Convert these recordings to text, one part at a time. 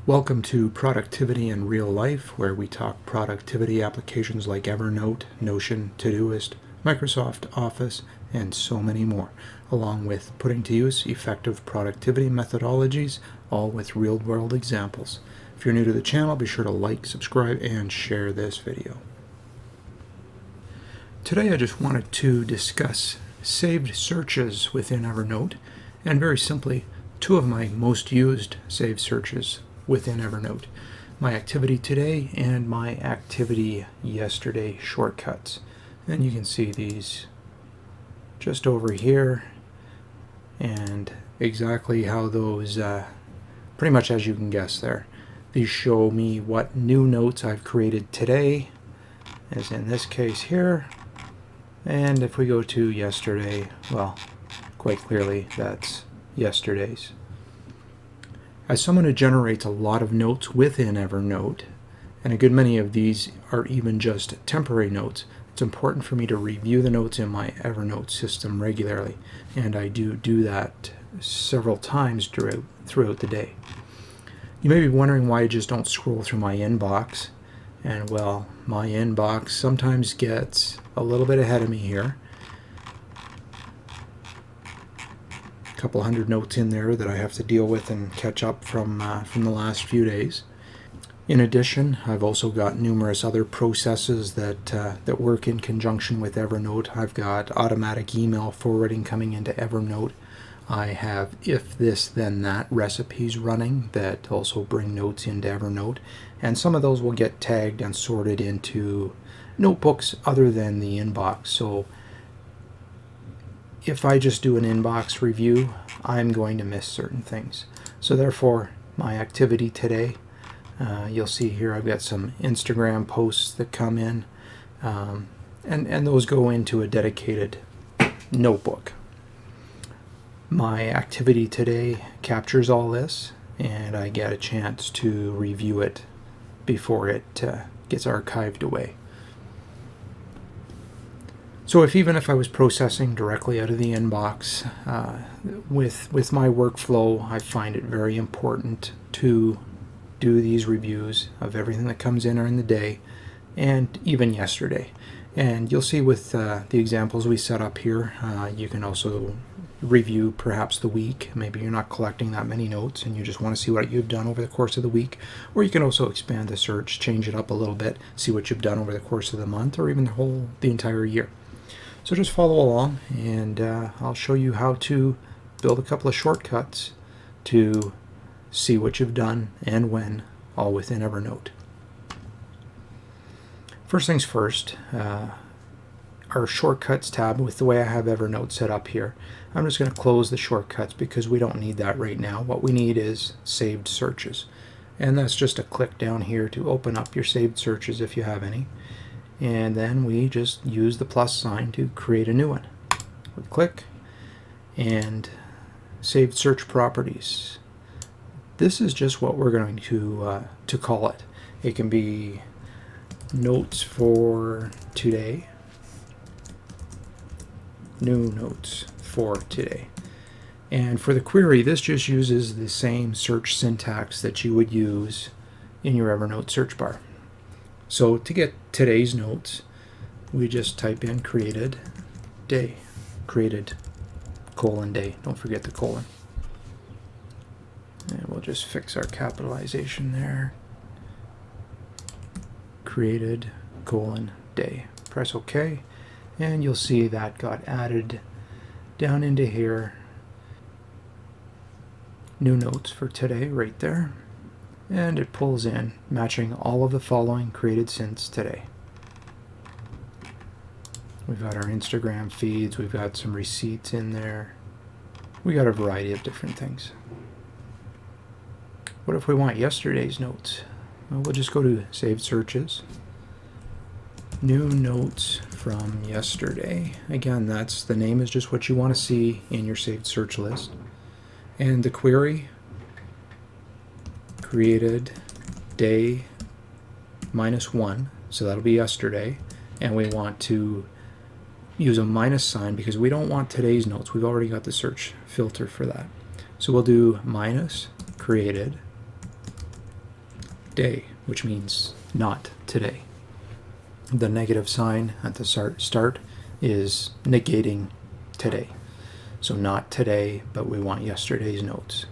Welcome to Productivity in Real Life, where we talk productivity applications like Evernote, Notion, Todoist, Microsoft Office, and so many more, along with putting to use effective productivity methodologies, all with real-world examples. If you're new to the channel, be sure to like, subscribe, and share this video. Today I just wanted to discuss saved searches within Evernote, and very simply, two of my most used saved searches within Evernote: my activity today and my activity yesterday shortcuts. And you can see these just over here and exactly how those, pretty much as you can guess there, these show me what new notes I've created today, as in this case here. And if we go to yesterday, well, quite clearly that's yesterday's. As someone who generates a lot of notes within Evernote, and a good many of these are even just temporary notes, it's important for me to review the notes in my Evernote system regularly, and I do that several times throughout the day. You may be wondering why I just don't scroll through my inbox, and well, my inbox sometimes gets a little bit ahead of me here. Couple hundred notes in there that I have to deal with and catch up from the last few days. In addition, I've also got numerous other processes that work in conjunction with Evernote. I've got automatic email forwarding coming into Evernote. I have if this then that recipes running that also bring notes into Evernote, and some of those will get tagged and sorted into notebooks other than the inbox. So if I just do an inbox review, I'm going to miss certain things. So therefore, my activity today, you'll see here I've got some Instagram posts that come in, and those go into a dedicated notebook. My activity today captures all this, and I get a chance to review it before it gets archived away. So even if I was processing directly out of the inbox, with my workflow, I find it very important to do these reviews of everything that comes in during the day and even yesterday. And you'll see with the examples we set up here, you can also review perhaps the week. Maybe you're not collecting that many notes and you just want to see what you've done over the course of the week. Or you can also expand the search, change it up a little bit, see what you've done over the course of the month or even the entire year. So just follow along, and I'll show you how to build a couple of shortcuts to see what you've done and when, all within Evernote. First things first, our shortcuts tab, with the way I have Evernote set up here, I'm just going to close the shortcuts because we don't need that right now. What we need is saved searches, and that's just a click down here to open up your saved searches if you have any. And then we just use the plus sign to create a new one. We click, and saved search properties. This is just what we're going to call it. It can be notes for today, new notes for today. And for the query, this just uses the same search syntax that you would use in your Evernote search bar. So to get today's notes, we just type in created day, created :day. Don't forget the colon. And we'll just fix our capitalization there. Created :day. Press OK, and you'll see that got added down into here. New notes for today right there. And it pulls in, matching all of the following created since today. We've got our Instagram feeds, we've got some receipts in there. We got a variety of different things. What if we want yesterday's notes? Well, we'll just go to Saved Searches. New notes from yesterday. Again, the name is just what you want to see in your saved search list. And the query, created day -1, so that'll be yesterday, and we want to use a minus sign because we don't want today's notes. We've already got the search filter for that. So we'll do minus created day, which means not today. The negative sign at the start is negating today. So not today, but we want yesterday's notes.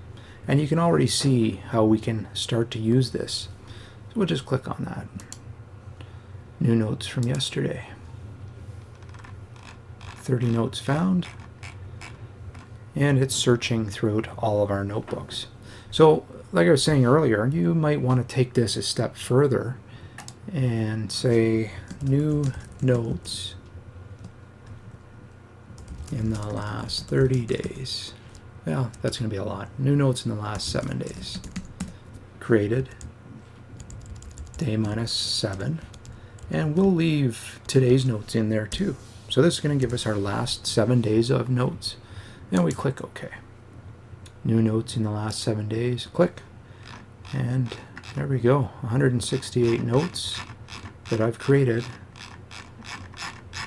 And you can already see how we can start to use this. So we'll just click on that. New notes from yesterday. 30 notes found. And it's searching throughout all of our notebooks. So like I was saying earlier, you might want to take this a step further and say new notes in the last 30 days. Well, that's going to be a lot. New notes in the last 7 days. Created. Day -7. And we'll leave today's notes in there too. So this is going to give us our last 7 days of notes. And we click OK. New notes in the last 7 days. Click. And there we go. 168 notes that I've created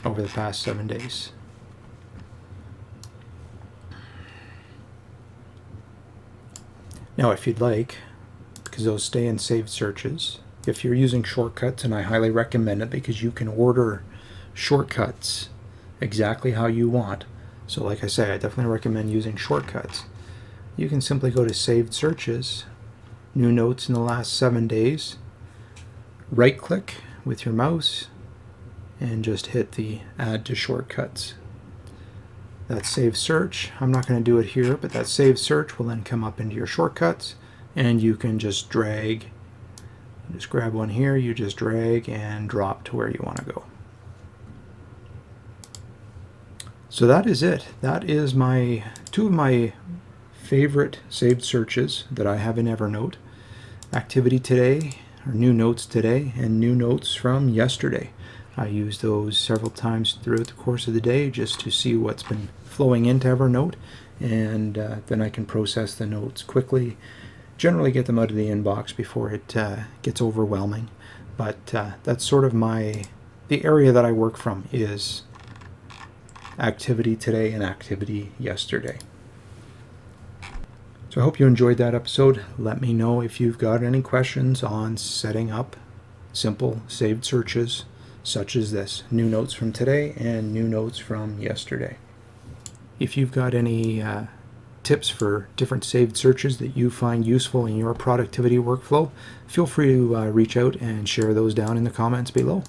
over the past 7 days. Now, if you'd like, because those stay in saved searches, if you're using shortcuts, and I highly recommend it because you can order shortcuts exactly how you want. So like I say, I definitely recommend using shortcuts. You can simply go to saved searches, new notes in the last 7 days, right click with your mouse, and just hit the add to shortcuts. That saved search, I'm not going to do it here, but that saved search will then come up into your shortcuts, and you can just drag, just grab one here, you just drag and drop to where you want to go. So that is it. That is two of my favorite saved searches that I have in Evernote. Activity today, or new notes today, and new notes from yesterday. I use those several times throughout the course of the day just to see what's been flowing into Evernote, and then I can process the notes quickly, generally get them out of the inbox before it gets overwhelming. But that's sort of the area that I work from is activity today and activity yesterday. So I hope you enjoyed that episode. Let me know if you've got any questions on setting up simple saved searches such as this, new notes from today and new notes from yesterday. If you've got any tips for different saved searches that you find useful in your productivity workflow, feel free to reach out and share those down in the comments below.